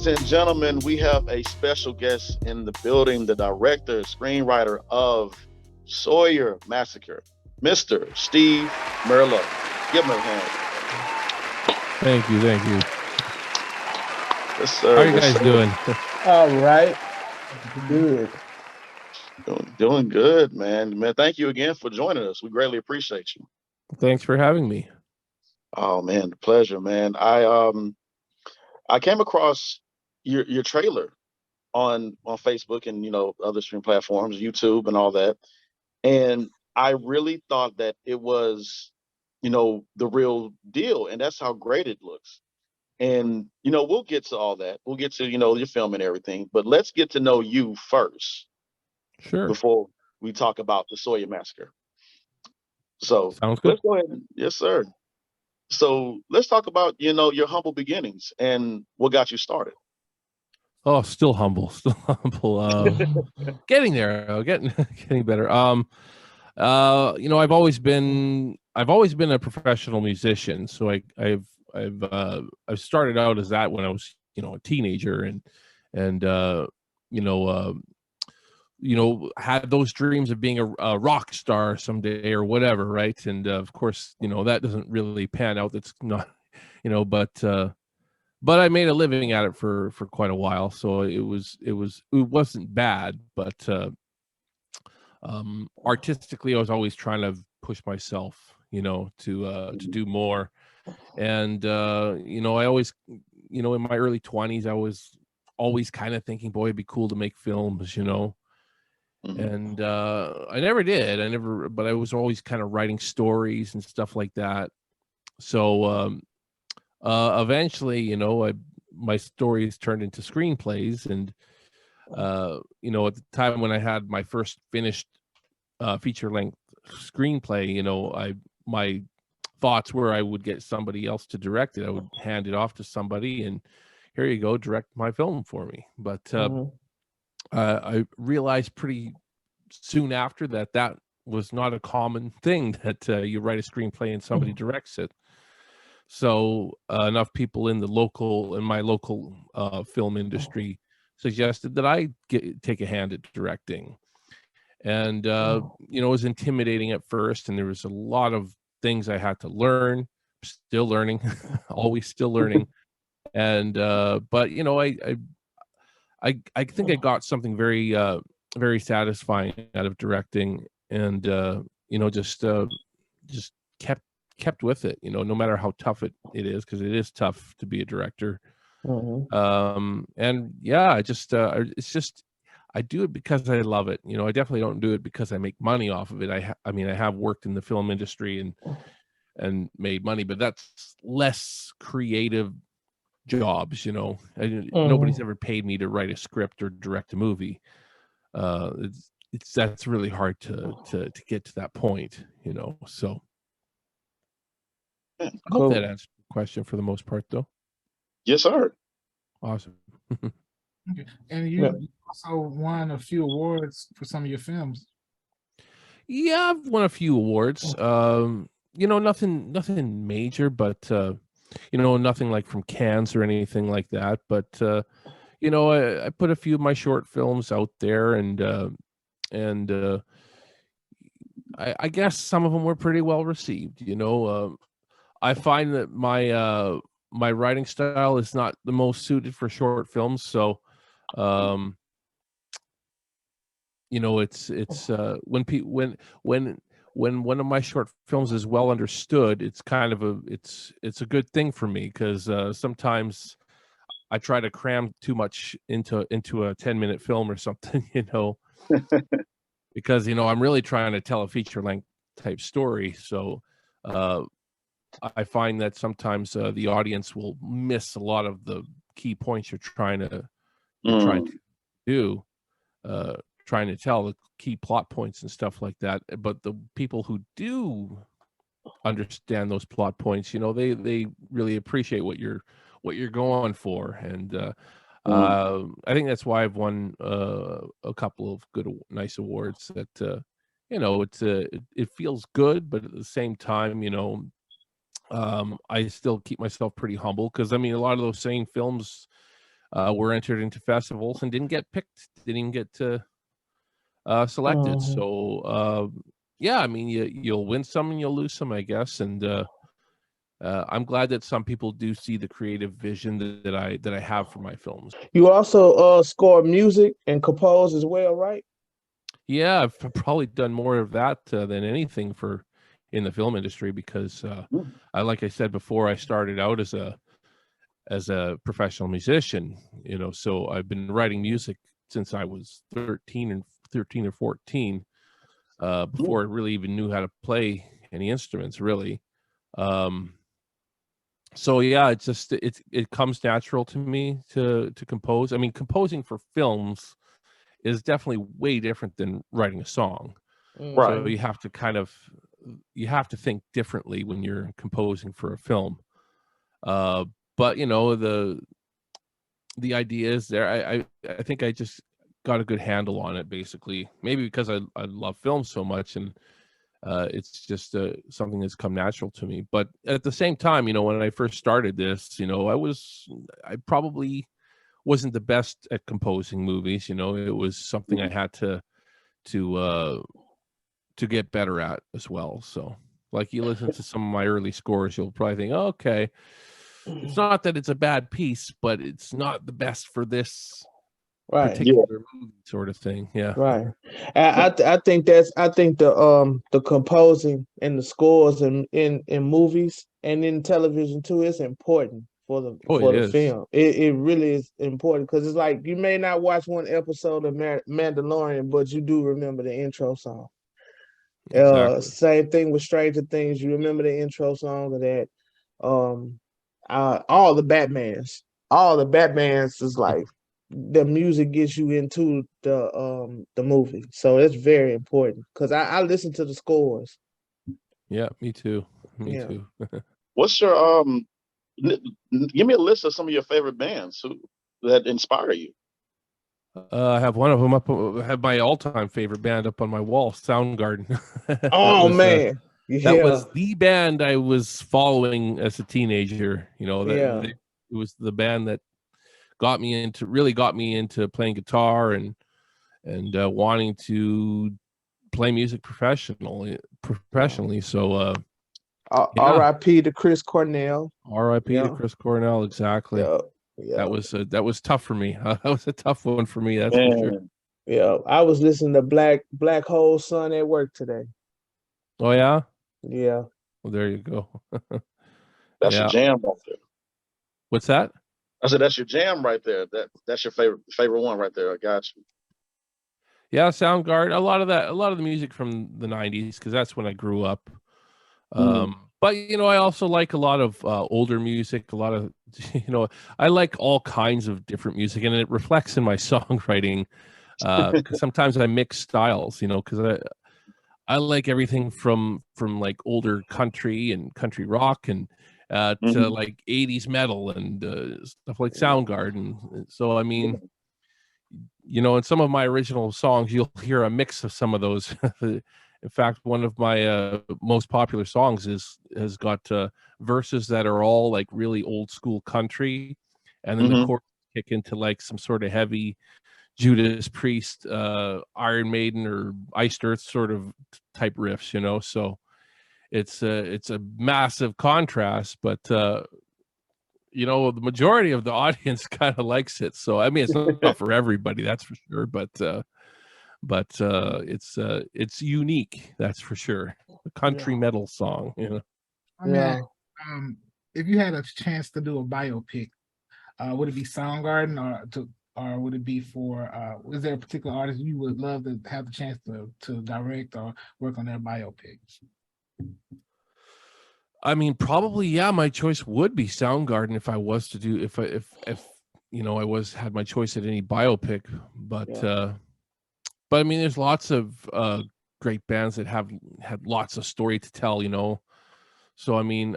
Ladies and gentlemen, we have a special guest in the building, the director, screenwriter of Sawyer Massacre, Mr. Steve Merlo. Give him a hand. Thank you, thank you. Yes, sir. How are you guys doing? All right. Good. Doing good, man. Man, thank you again for joining us. We greatly appreciate you. Thanks for having me. Oh man, the pleasure, man. I came across your trailer on Facebook and other stream platforms, YouTube and all that. And I really thought that it was, the real deal. And that's how great it looks. And, we'll get to all that. We'll get to, your film and everything. But let's get to know you first Sure. before we talk about the Sawyer Massacre. So Sounds good. let's go ahead. Yes, sir. So let's talk about, your humble beginnings and what got you started. Oh, still humble. Getting there, getting better. I've always been a professional musician. So I've started out as that when I was, a teenager and had those dreams of being a rock star someday or whatever, right? And of course, that doesn't really pan out. That's not, but I made a living at it for quite a while, so it wasn't bad, but artistically, I was always trying to push myself, to do more, and I always, in my early 20s, I was always kind of thinking, boy, it'd be cool to make films, and I never did. But I was always kind of writing stories and stuff like that. So eventually, my stories turned into screenplays, and at the time when I had my first finished feature-length screenplay, my thoughts were I would get somebody else to direct it. I would hand it off to somebody, and here you go, direct my film for me. But I realized pretty soon after that was not a common thing, that you write a screenplay and somebody directs it. So enough people in my local film industry suggested that I take a hand at directing. And, it was intimidating at first, and there was a lot of things I had to learn, still learning, always still learning. And, but, I think I got something very, very satisfying out of directing, and, just kept with it, no matter how tough it is, because it is tough to be a director. And yeah, it's just, I do it because I love it. I definitely don't do it because I make money off of it. I mean, I have worked in the film industry and made money, but that's less creative jobs. Nobody's ever paid me to write a script or direct a movie. That's really hard to get to that point, so I hope that answers the question for the most part, though. Yes, sir. Awesome. Okay. And you also won a few awards for some of your films. Yeah, I've won a few awards. Nothing major, but nothing like from Cannes or anything like that. But I put a few of my short films out there, and I guess some of them were pretty well received. I find that my writing style is not the most suited for short films, so it's when one of my short films is well understood, it's kind of it's a good thing for me, because sometimes I try to cram too much into a 10-minute film or something, because I'm really trying to tell a feature-length type story, so I find that sometimes the audience will miss a lot of the key points you're trying to do, trying to tell the key plot points and stuff like that. But the people who do understand those plot points, they really appreciate what you're going for, and I think that's why I've won a couple of nice awards. That it feels good, but at the same time, I still keep myself pretty humble, because I mean, a lot of those same films were entered into festivals and didn't get picked, didn't even get selected. So yeah, I mean, you'll win some and you'll lose some, I guess. And I'm glad that some people do see the creative vision that I have for my films. You also score music and compose as well, right? Yeah, I've probably done more of that than anything in the film industry, because like I said before, I started out as a professional musician, so I've been writing music since I was 13 or 14, before I really even knew how to play any instruments, really. So yeah, it's just it comes natural to me to compose. I mean, composing for films is definitely way different than writing a song. Right. So you have to think differently when you're composing for a film. But the idea is there. I think I just got a good handle on it, basically. Maybe because I love film so much, and it's just something that's come natural to me. But at the same time, when I first started this, I probably wasn't the best at composing movies. It was something I had to get better at as well. So, like, you listen to some of my early scores, you'll probably think, oh, okay, it's not that it's a bad piece, but it's not the best for this particular movie, sort of thing. Yeah. Right. I think the composing and the scores in movies and in television too is important for the film. It really is important, because it's like you may not watch one episode of Mandalorian, but you do remember the intro song. Exactly. Same thing with Stranger Things. You remember the intro song of that. All the Batmans is like, the music gets you into the movie, so it's very important, because I listen to the scores. Yeah, me too. Me too. What's your give me a list of some of your favorite bands that inspire you. I have one of them up. I have my all-time favorite band up on my wall, Soundgarden. Oh man, that was the band I was following as a teenager. It was the band that really got me into playing guitar and wanting to play music professionally. So R.I.P. to Chris Cornell. R.I.P. to Chris Cornell. Exactly. Yeah. That was tough for me. That was a tough one for me. That's for sure. Yeah, I was listening to Black Hole Sun at work today. Oh yeah. Yeah. Well, there you go. That's your jam right there. What's that? I said that's your jam right there. That's your favorite one right there. I got you. Yeah, Soundgarden. A lot of the music from the 90s, because that's when I grew up. But I also like a lot of older music. A lot of I like all kinds of different music, and it reflects in my songwriting. Because sometimes I mix styles. Because I like everything from like older country and country rock and to like 80s metal and stuff like Soundgarden. So I mean, in some of my original songs, you'll hear a mix of some of those. In fact, one of my most popular songs has got verses that are all like really old school country, and then the chorus kick into like some sort of heavy Judas Priest, Iron Maiden, or Iced Earth sort of type riffs. So it's a massive contrast, but the majority of the audience kind of likes it. So I mean, it's not for everybody, that's for sure, but it's unique, that's for sure. The country metal song, I mean, if you had a chance to do a biopic, would it be Soundgarden, or would it be for is there a particular artist you would love to have the chance to direct or work on their biopic? I mean, probably, yeah, my choice would be Soundgarden if I was to do if I had my choice at any biopic, but I mean, there's lots of great bands that have had lots of story to tell, So I mean,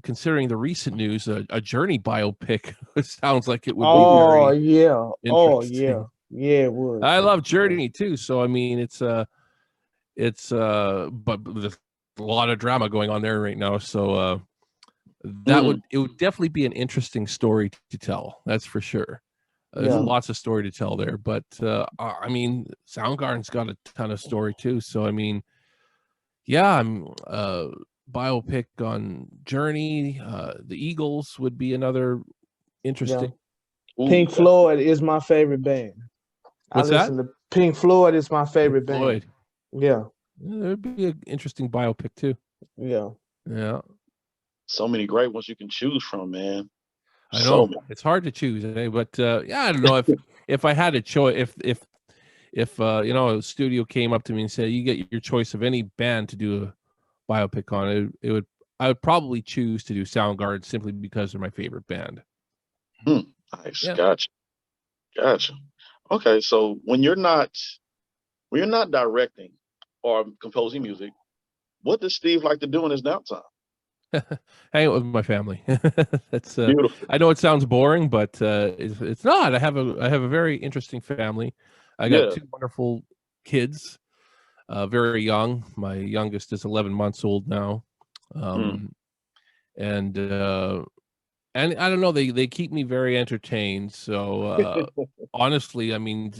considering the recent news, a Journey biopic sounds like it would be very interesting. It would. I love Journey too, so I mean, it's but there's a lot of drama going on there right now. So it would definitely be an interesting story to tell. That's for sure. There's lots of story to tell there, but I mean, Soundgarden's got a ton of story too. So I mean, yeah, I'm biopic on Journey. The Eagles would be another interesting. Yeah. Pink Floyd is my favorite band. What's I listen to Pink Floyd is my favorite Pink Floyd. band. Yeah. There'd be an interesting biopic too. Yeah. Yeah. So many great ones you can choose from, man. I know it's hard to choose, but yeah, I don't know if I had a choice. If you know, a studio came up to me and said, "You get your choice of any band to do a biopic on," I would probably choose to do Soundgarden simply because they're my favorite band. Nice, yeah. Gotcha. Okay, so when you're not directing or composing music, what does Steve like to do in his downtime? Hang out with my family. That's beautiful. I know it sounds boring, but it's not. I have a very interesting family. I got two wonderful kids, very young. My youngest is 11 months old now, and I don't know. They keep me very entertained. So honestly, I mean,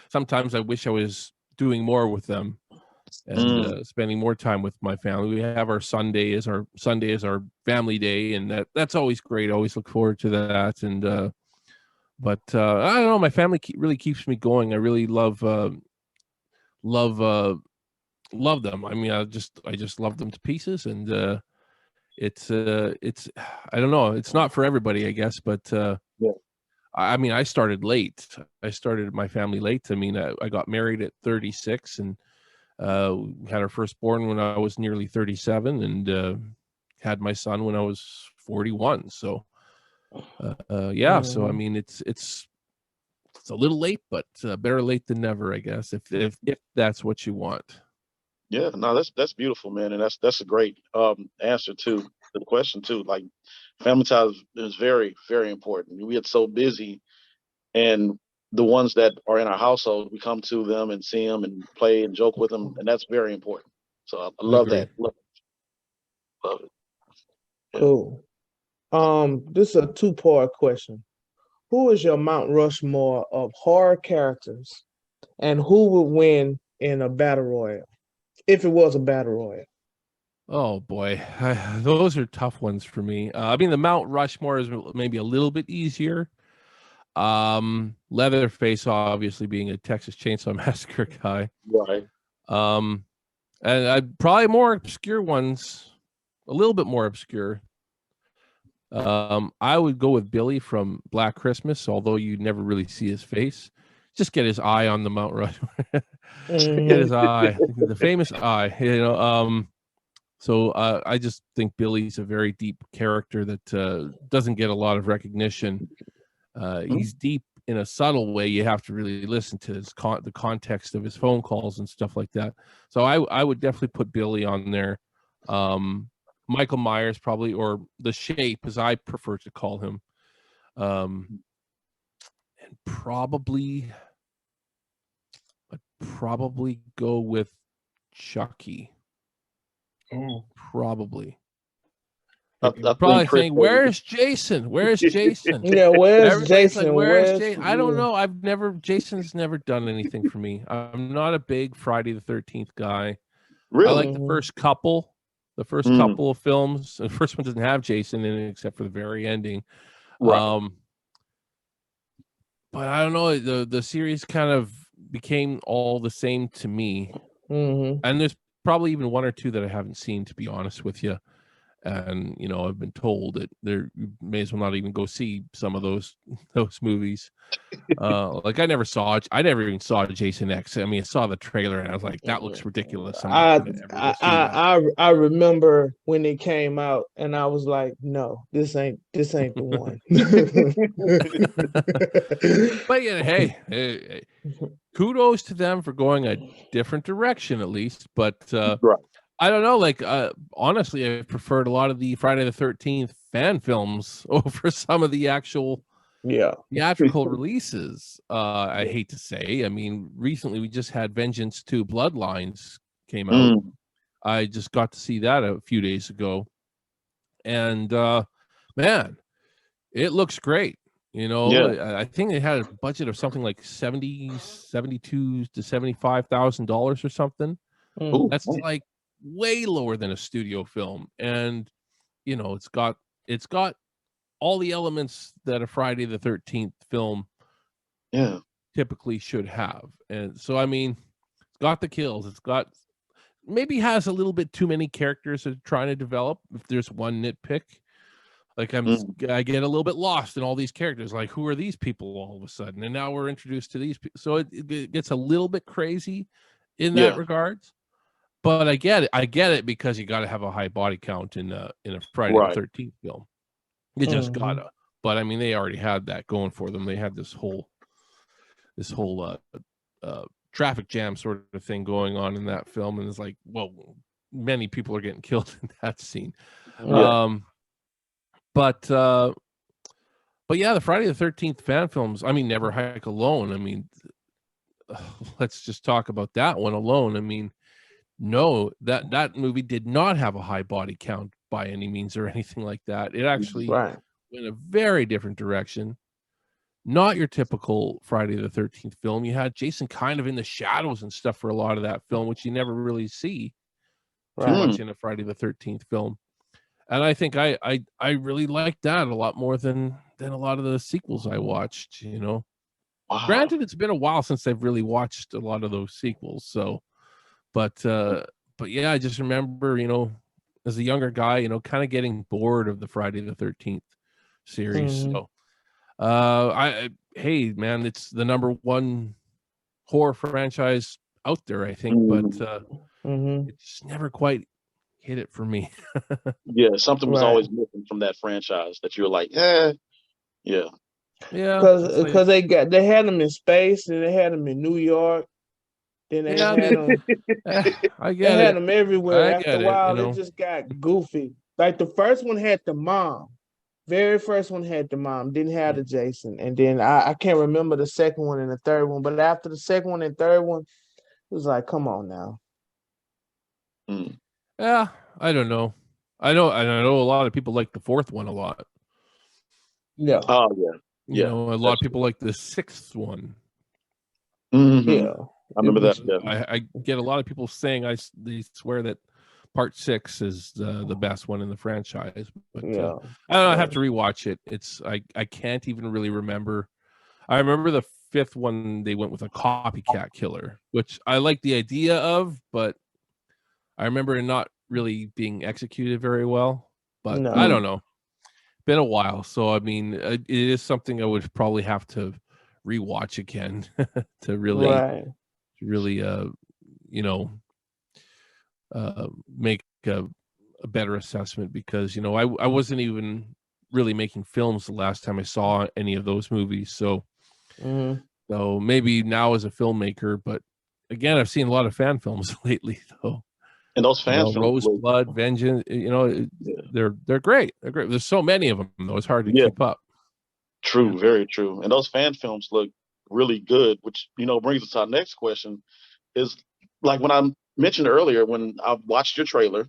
sometimes I wish I was doing more with them and spending more time with my family. We have our Sunday is our family day, and that's always great. I always look forward to that. And but I don't know, my family really keeps me going. I really love them. I mean, I just love them to pieces, and it's I don't know, it's not for everybody, I guess, but I mean, I started late. I started my family late. I mean, I got married at 36 and we had our firstborn when I was nearly 37, and had my son when I was 41. So yeah, so I mean, it's a little late, but better late than never, I guess, if that's what you want. Yeah, no, that's beautiful, man, and that's a great answer to the question too. Like, family ties is very, very important. We get so busy, and the ones that are in our household, we come to them and see them and play and joke with them, and that's very important. So I love that. Love it. Yeah. Cool. This is a two-part question. Who is your Mount Rushmore of horror characters, and who would win in a battle royal, if it was a battle royal? Oh boy, those are tough ones for me. I mean, the Mount Rushmore is maybe a little bit easier. Leatherface obviously being a Texas Chainsaw Massacre guy, right? And I'd probably more obscure ones, a little bit more obscure. I would go with Billy from Black Christmas, although you never really see his face. Just get his eye on the Mount Rushmore. Get his eye, the famous eye, you know. So I just think Billy's a very deep character that doesn't get a lot of recognition. He's deep in a subtle way. You have to really listen to the context of his phone calls and stuff like that. So I would definitely put Billy on there. Michael Myers probably, or The Shape, as I prefer to call him. And I'd probably go with Chucky. Oh, probably. I probably saying, "Where's Jason? Where's Jason?" Yeah, where's Jason? Like, where's Jason? I don't know. Jason's never done anything for me. I'm not a big Friday the 13th guy. Really? I like the first couple of films. The first one doesn't have Jason in it except for the very ending. Right. But I don't know. The series kind of became all the same to me. And there's probably even one or two that I haven't seen, to be honest with you. And you know, I've been told that you may as well not even go see some of those movies. Like I never even saw Jason X. I mean, I saw the trailer and I was like, that looks ridiculous. I remember when it came out and I was like, no, this ain't the one. But yeah, hey, kudos to them for going a different direction at least. But right. I don't know, like honestly, I preferred a lot of the Friday the 13th fan films over some of the actual theatrical releases. I hate to say. I mean, recently we just had Vengeance 2 Bloodlines came out. I just got to see that a few days ago. And man, it looks great. You know, I think they had a budget of something like $72,000 to $75,000 or something. That's like way lower than a studio film, and you know, it's got all the elements that a Friday the 13th film typically should have. And so, I mean, it's got the kills. It's got maybe has a little bit too many characters that are trying to develop. If there's one nitpick, like I get a little bit lost in all these characters. Like, who are these people all of a sudden? And now we're introduced to these people. So it gets a little bit crazy in that regards. But I get it because you got to have a high body count in a Friday the 13th film. You just gotta. But I mean, they already had that going for them. They had this whole traffic jam sort of thing going on in that film, and it's like, well, many people are getting killed in that scene. But yeah, the Friday the 13th fan films. I mean, Never Hike Alone. I mean, let's just talk about that one alone. I mean, no, that movie did not have a high body count by any means or anything like that. It actually went a very different direction. Not your typical Friday the 13th film. You had Jason kind of in the shadows and stuff for a lot of that film, which you never really see too much in a Friday the 13th film. And I think I really liked that a lot more than a lot of the sequels I watched, you know. Granted, it's been a while since I've really watched a lot of those sequels. So, but yeah, I just remember, you know, as a younger guy, you know, kind of getting bored of the Friday the 13th series. So, hey man, it's the #1 horror franchise out there, I think, but it's never quite hit it for me. Something was always missing from that franchise that you were like, yeah, because they had them in space and they had them in New York. Then they had them. I get they had them everywhere. After a while, you know? It just got goofy. Like the first one had the mom. Very first one had the mom, didn't have the Jason. And then I can't remember the second one and the third one, but after the second one and third one, it was like, come on now. Yeah, I don't know. I know a lot of people like the fourth one a lot. Yeah. Oh yeah. You know, a lot of people like the sixth one. Yeah. I remember that. I get a lot of people saying they swear that Part 6 is the best one in the franchise. But I don't know, I have to rewatch it. It's I can't even really remember. I remember the fifth one, they went with a copycat killer, which I like the idea of, but I remember it not really being executed very well. But I don't know. Been a while, so I mean, it is something I would probably have to rewatch again to really, you know, make a better assessment, because you know I wasn't even really making films the last time I saw any of those movies. So, so maybe now as a filmmaker, but again, I've seen a lot of fan films lately, though. And those fan films, Roseblood, Vengeance, you know, they're great. They're great. There's so many of them, though. It's hard to keep up. True, very true. And those fan films look really good, which, you know, brings us to our next question. Is like when I mentioned earlier, when I watched your trailer,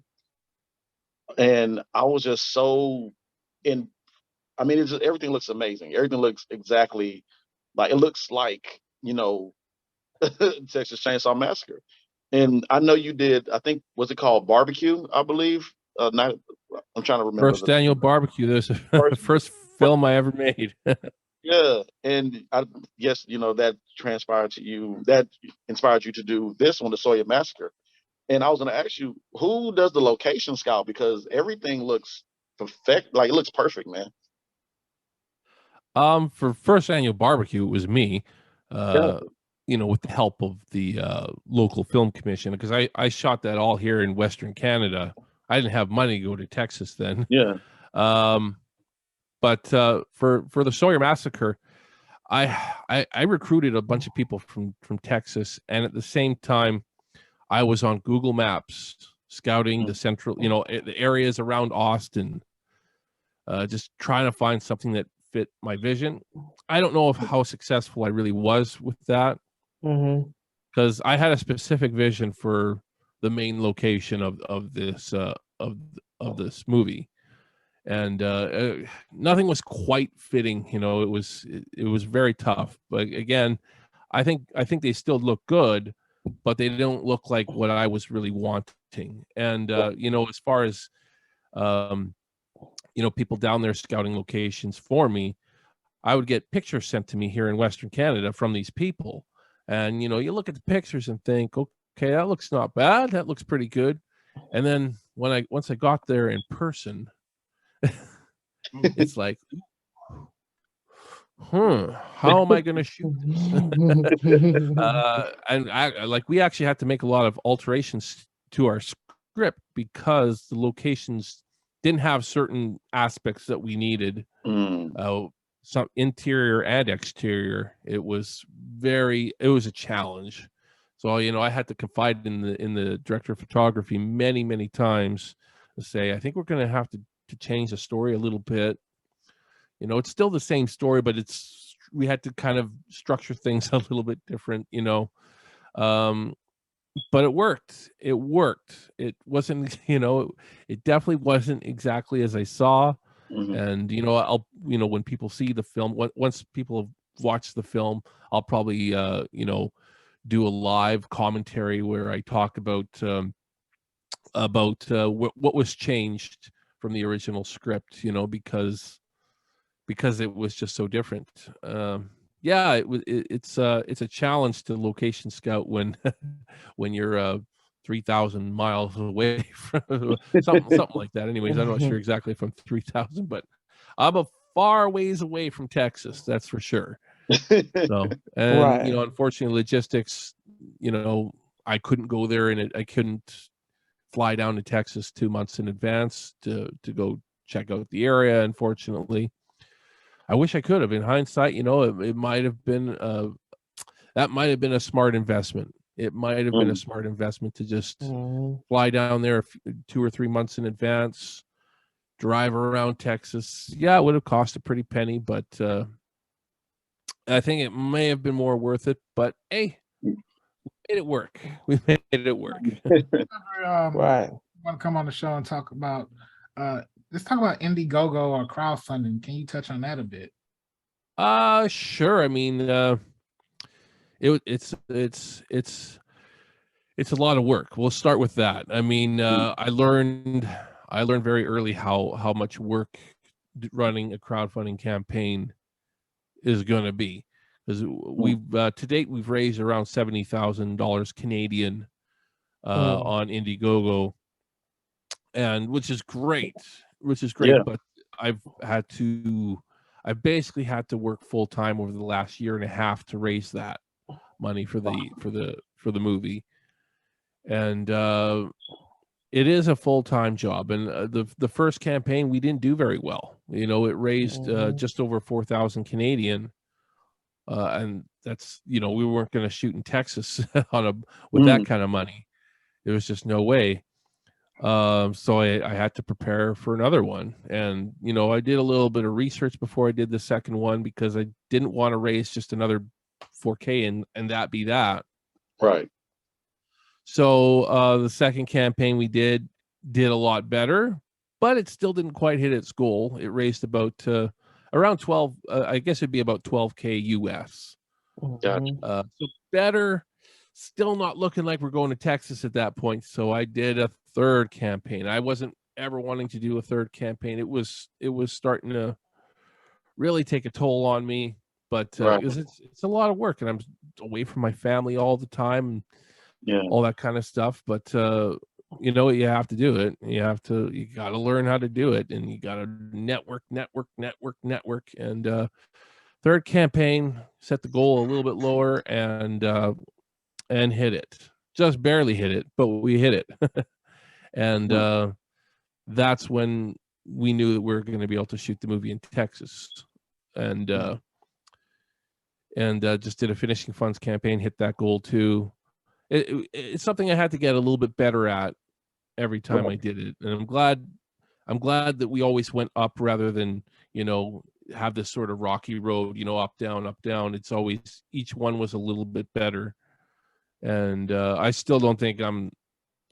and I was just so in. I mean, everything looks amazing. Everything looks exactly like it looks like, you know, Texas Chainsaw Massacre. And I know you did, I think, was it called Barbecue, I believe? I'm trying to remember. First annual barbecue. There's first film I ever made. Yeah. And I guess, you know, that inspired you to do this one, the Sawyer Massacre. And I was going to ask you, who does the location scout? Because everything looks perfect. Like, it looks perfect, man. For first annual barbecue, it was me. You know, with the help of the local film commission, because I shot that all here in Western Canada. I didn't have money to go to Texas then. Yeah. But for the Sawyer Massacre, I recruited a bunch of people from Texas, and at the same time, I was on Google Maps scouting the central, you know, the areas around Austin, just trying to find something that fit my vision. I don't know how successful I really was with that. Because I had a specific vision for the main location of this movie, and nothing was quite fitting. You know, it was very tough. But again, I think they still look good, but they don't look like what I was really wanting. And you know, as far as you know, people down there scouting locations for me, I would get pictures sent to me here in Western Canada from these people. And, you know, you look at the pictures and think, okay, that looks not bad. That looks pretty good. And then once I got there in person, it's like, how am I going to shoot this? And we actually had to make a lot of alterations to our script because the locations didn't have certain aspects that we needed. Some interior and exterior. It was a challenge. So, you know, I had to confide in the director of photography many times to say, I think we're going to have to change the story a little bit. You know, it's still the same story, but we had to kind of structure things a little bit different, you know. But it worked. It It wasn't, you know, it definitely wasn't exactly as I saw. And, you know, when people see the film, once people have watched the film, I'll probably, you know, do a live commentary where I talk about what was changed from the original script, you know, because it was just so different. Yeah, it's a challenge to location scout when you're 3,000 miles away from something like that. Anyways, I'm not sure exactly if I'm 3,000, but I'm a far ways away from Texas, that's for sure. So, and Right. you know, unfortunately, logistics, you know, I couldn't go there, and I couldn't fly down to Texas 2 months in advance to go check out the area. Unfortunately, I wish I could have. In hindsight, you know, it might have been that might have been a smart investment. It might have been a smart investment to just fly down there 2 or 3 months in advance, drive around Texas. Yeah, it would have cost a pretty penny, but I think it may have been more worth it. But hey, we made it work. We made it work. Right. Want to come on the show and talk about let's talk about Indiegogo or crowdfunding. Can you touch on that a bit? Sure. I mean, it's a lot of work. We'll start with that. I mean, I learned very early how much work running a crowdfunding campaign is going to be, because we've to date we've raised around $70,000 Canadian on Indiegogo, and which is great. Yeah. But I've basically had to work full time over the last year and a half to raise that money for the movie, and it is a full-time job. And the first campaign we didn't do very well. You know, it raised just over 4,000 Canadian, and that's, you know, we weren't going to shoot in Texas with that kind of money. There was just no way. So I had to prepare for another one, and you know, I did a little bit of research before I did the second one because I didn't want to raise just another 4K and that be that. Right. So the second campaign we did a lot better, but it still didn't quite hit its goal. It raised about around 12. I guess it'd be about 12K US. Gotcha. So better. Still not looking like we're going to Texas at that point. So I did a third campaign. I wasn't ever wanting to do a third campaign. It was starting to really take a toll on me, but it's a lot of work, and I'm away from my family all the time, and all that kind of stuff. But you know, you have to do it. You got to learn how to do it, and you got to network. And third campaign set the goal a little bit lower, and hit it. Just barely hit it, but we hit it. And that's when we knew that we were going to be able to shoot the movie in Texas. And just did a finishing funds campaign, hit that goal too. It's something I had to get a little bit better at every time I did it. And I'm glad that we always went up rather than, you know, have this sort of rocky road, you know, up, down. It's always, each one was a little bit better. And I still don't think I'm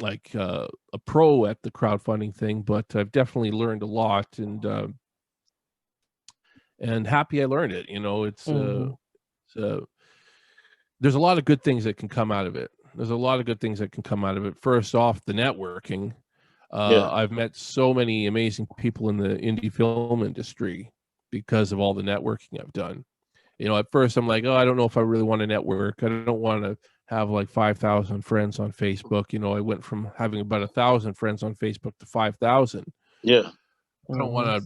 like a pro at the crowdfunding thing, but I've definitely learned a lot, and happy I learned it. You know, it's there's a lot of good things that can come out of it. There's a lot of good things that can come out of it. First off, the networking. I've met so many amazing people in the indie film industry because of all the networking I've done. You know, at first I'm like, oh, I don't know if I really want to network. I don't want to have like 5,000 friends on Facebook. You know, I went from having about 1,000 friends on Facebook to 5,000. Yeah. I don't want to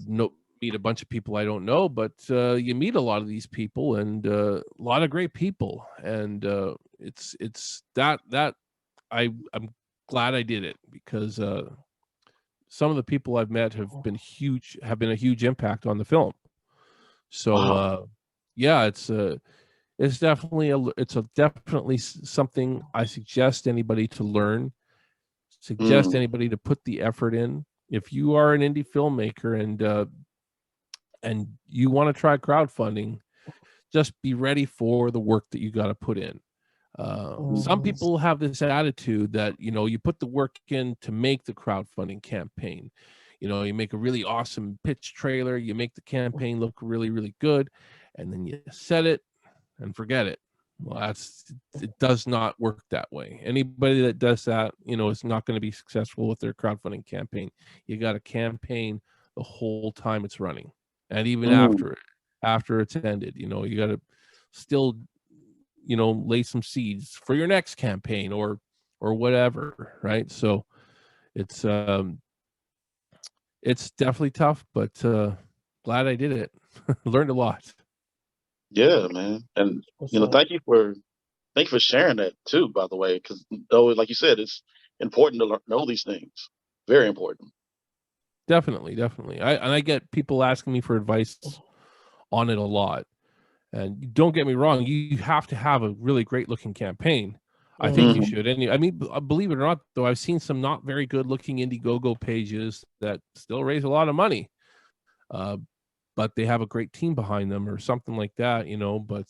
meet a bunch of people I don't know, but you meet a lot of these people, and a lot of great people, and it's that I'm glad I did it, because some of the people I've met have been a huge impact on the film. So yeah, it's definitely something I suggest anybody to learn, suggest anybody to put the effort in. If you are an indie filmmaker and you want to try crowdfunding, just be ready for the work that you got to put in. Some people have this attitude that, you know, you put the work in to make the crowdfunding campaign. You know, you make a really awesome pitch trailer, you make the campaign look really, really good, and then you set it and forget it. Well, it does not work that way. Anybody that does that, you know, is not going to be successful with their crowdfunding campaign. You got to campaign the whole time it's running, and even after it's ended. You know, you got to still, you know, lay some seeds for your next campaign or whatever, right? So it's definitely tough, but glad I did it. Learned a lot. Yeah, man. And you know, thank you for sharing that too, by the way, because like you said, it's important to know these things. Very important. Definitely. I get people asking me for advice on it a lot. And don't get me wrong, you have to have a really great looking campaign. I think you should. And I mean, believe it or not, though, I've seen some not very good looking Indiegogo pages that still raise a lot of money. But they have a great team behind them or something like that, you know, but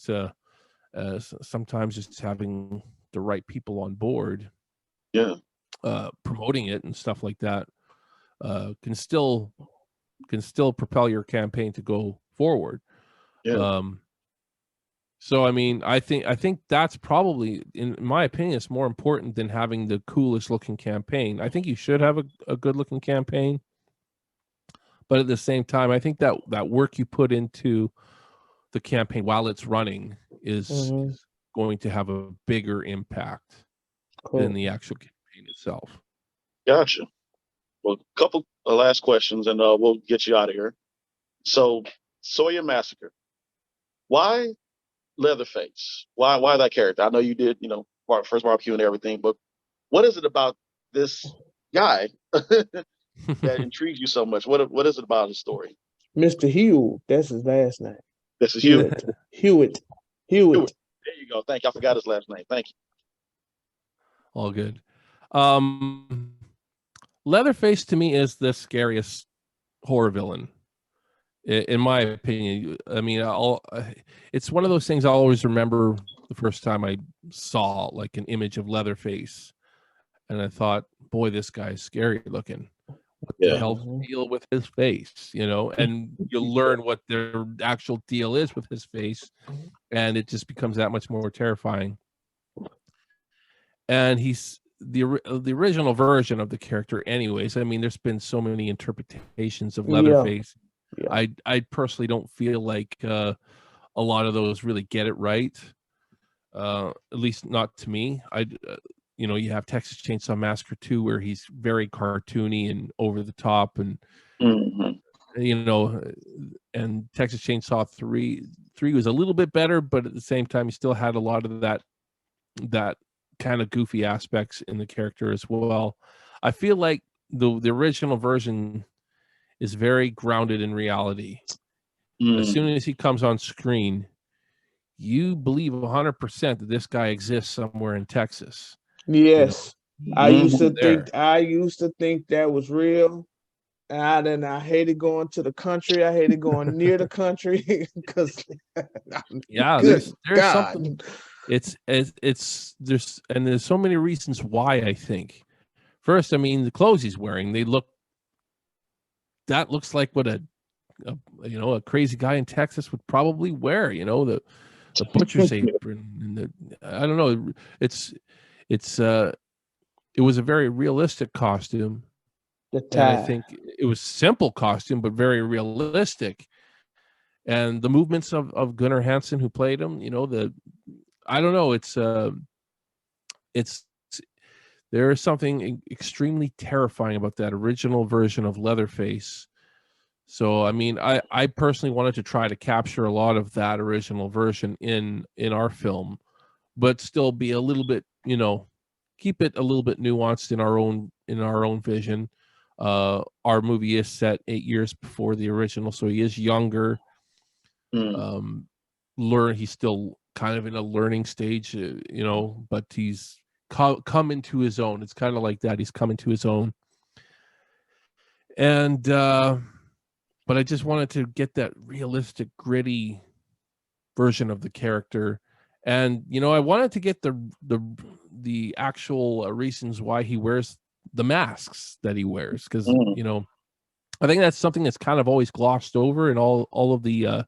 sometimes just having the right people on board, promoting it and stuff like that, can still propel your campaign to go forward. So I mean, I think that's probably, in my opinion, it's more important than having the coolest looking campaign. I think you should have a good looking campaign, but at the same time, I think that work you put into the campaign while it's running is going to have a bigger impact than the actual campaign itself. Gotcha. Well, a couple of last questions, and we'll get you out of here. So, Sawyer Massacre. Why Leatherface? Why that character? I know you did, you know, first barbecue and everything, but what is it about this guy that intrigues you so much? What is it about his story? Mr. Hewitt, that's his last name. This is Hewitt. There you go. Thank you. I forgot his last name. Thank you. All good. Leatherface to me is the scariest horror villain, in my opinion. I mean, it's one of those things I always remember the first time I saw like an image of Leatherface, and I thought, boy, this guy's scary looking. What the hell's the deal with his face, you know? And you'll learn what their actual deal is with his face, and it just becomes that much more terrifying. And he's the original version of the character anyways. I mean, there's been so many interpretations of Leatherface. I personally don't feel like a lot of those really get it right, at least not to me. You know, you have Texas Chainsaw Massacre 2, where he's very cartoony and over the top, and you know, and Texas Chainsaw 3 was a little bit better, but at the same time, he still had a lot of that kind of goofy aspects in the character as well. I feel like the original version is very grounded in reality. As soon as he comes on screen, you believe 100% that this guy exists somewhere in Texas. Yes. You know? I used to think that was real. And I hated going to the country. I hated going near the country because there's something. There's so many reasons why I think. First, I mean, the clothes he's wearing, that looks like what a crazy guy in Texas would probably wear, the butcher's apron and I don't know. It was a very realistic costume. And I think it was simple costume, but very realistic. And the movements of Gunnar Hansen, who played him, I don't know. There is something extremely terrifying about that original version of Leatherface. So, I mean, I personally wanted to try to capture a lot of that original version in our film, but still be a little bit, keep it a little bit nuanced in our own vision. Our movie is set 8 years before the original, so he is younger. He's still kind of in a learning stage, but he's come into his own. It's kind of like that. He's come into his own. And but I just wanted to get that realistic, gritty version of the character. And I wanted to get the actual reasons why he wears the masks that he wears, because I think that's something that's kind of always glossed over in all of the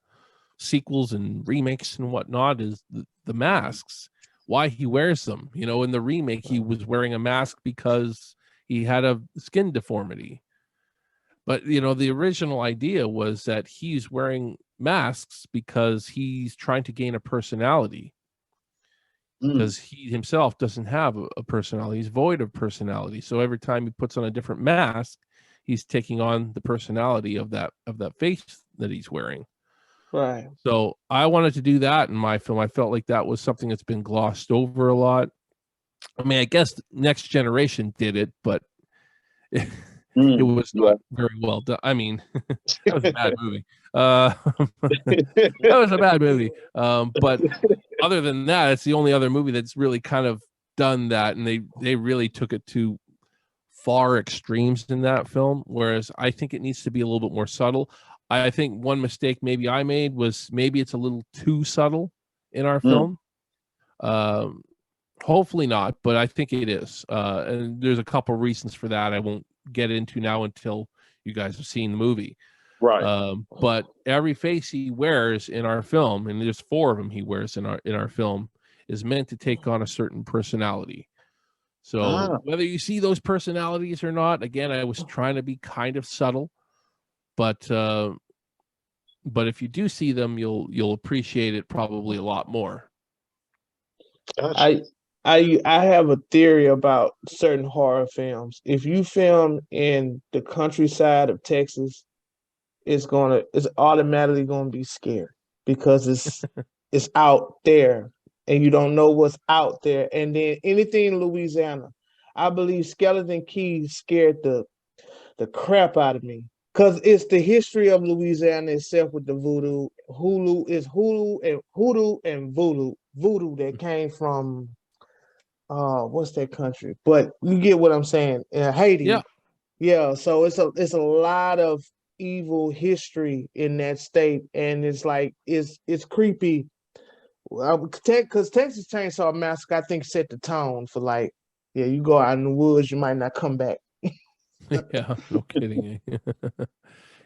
sequels and remakes and whatnot, is the masks, why he wears them. In the remake, he was wearing a mask because he had a skin deformity. But, the original idea was that he's wearing masks because he's trying to gain a personality. Because he himself doesn't have a personality. He's void of personality. So every time he puts on a different mask, he's taking on the personality of that face that he's wearing. Right. So I wanted to do that in my film. I felt like that was something that's been glossed over a lot. I mean, I guess Next Generation did it, but it was not very well done. I mean, that was a bad movie. That was a bad movie. But other than that, it's the only other movie that's really kind of done that, and they really took it to far extremes in that film, whereas I think it needs to be a little bit more subtle. I think one mistake maybe I made was maybe it's a little too subtle in our film. Hopefully not, but I think it is. And there's a couple reasons for that I won't get into now until you guys have seen the movie. Right. But every face he wears in our film, and there's 4 of them he wears in our film, is meant to take on a certain personality. So whether you see those personalities or not, again, I was trying to be kind of subtle, but if you do see them, you'll appreciate it probably a lot more. I have a theory about certain horror films. If you film in the countryside of Texas, it's automatically gonna be scary because it's out there and you don't know what's out there. And then anything in Louisiana, I believe Skeleton Key scared the crap out of me. Because it's the history of Louisiana itself with the voodoo. Hoodoo and voodoo that came from what's that country? But you get what I'm saying. Haiti. Yeah. So it's a lot of evil history in that state, and it's like it's creepy. Because Texas Chainsaw Massacre, I think, set the tone for like, you go out in the woods, you might not come back. Yeah, no kidding.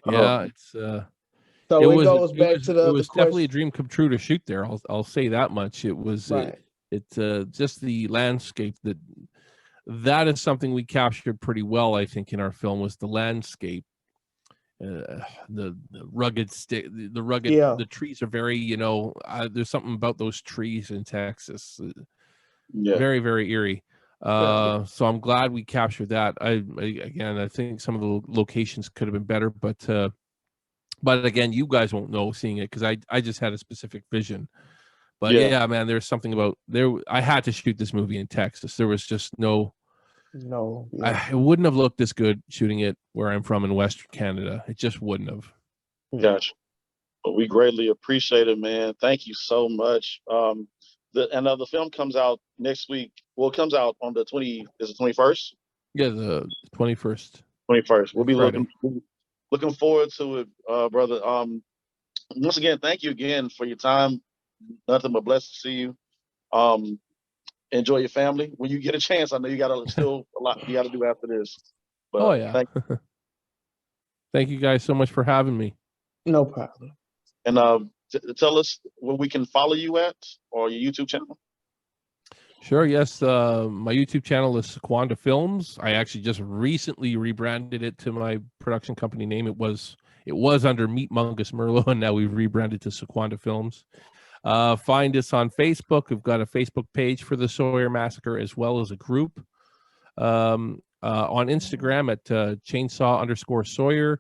Yeah, it's so it goes back to the it was definitely a dream come true to shoot there. I'll say that much. It was right. Just the landscape that is something we captured pretty well, I think, in our film, was the landscape. The rugged the trees are very, there's something about those trees in Texas. Very, very eerie. So I'm glad we captured that. I think some of the locations could have been better, but again, you guys won't know seeing it because I just had a specific vision. But yeah, man, there's something about there. I had to shoot this movie in Texas. There was just no. It wouldn't have looked this good shooting it where I'm from in Western Canada. It just wouldn't have. Gotcha. Well, we greatly appreciate it, man. Thank you so much. The film comes out next week. Well, it comes out on the 21st? Yeah, the 21st. 21st. We'll be looking forward to it, brother. Once again, thank you again for your time. Nothing but blessed to see you. enjoy your family when you get a chance. I know you got still a lot you got to do after this. But, oh yeah. Thank you guys so much for having me. No problem. And tell us where we can follow you at, or your YouTube channel. Sure. Yes. My YouTube channel is Sequanda Films. I actually just recently rebranded it to my production company name. It was under Meet Mungus Merlo, and now we've rebranded to Sequanda Films. Find us on Facebook. We've got a Facebook page for the Sawyer Massacre, as well as a group. On Instagram at chainsaw_Sawyer.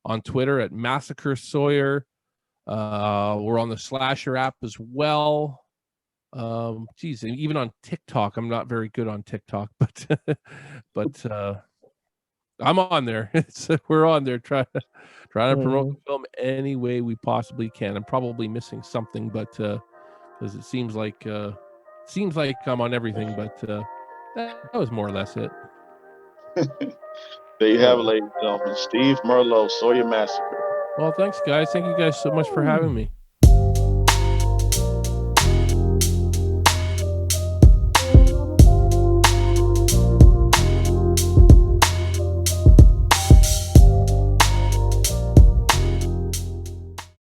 On Twitter at Massacre Sawyer. We're on the Slasher app as well. Even on TikTok, I'm not very good on TikTok, but I'm on there. We're on there trying to promote the film any way we possibly can. I'm probably missing something, but because it seems like I'm on everything, but that was more or less it. There you have it, ladies and gentlemen. Steve Merlo, Sawyer Massacre. Well, thanks, guys. Thank you guys so much for having me.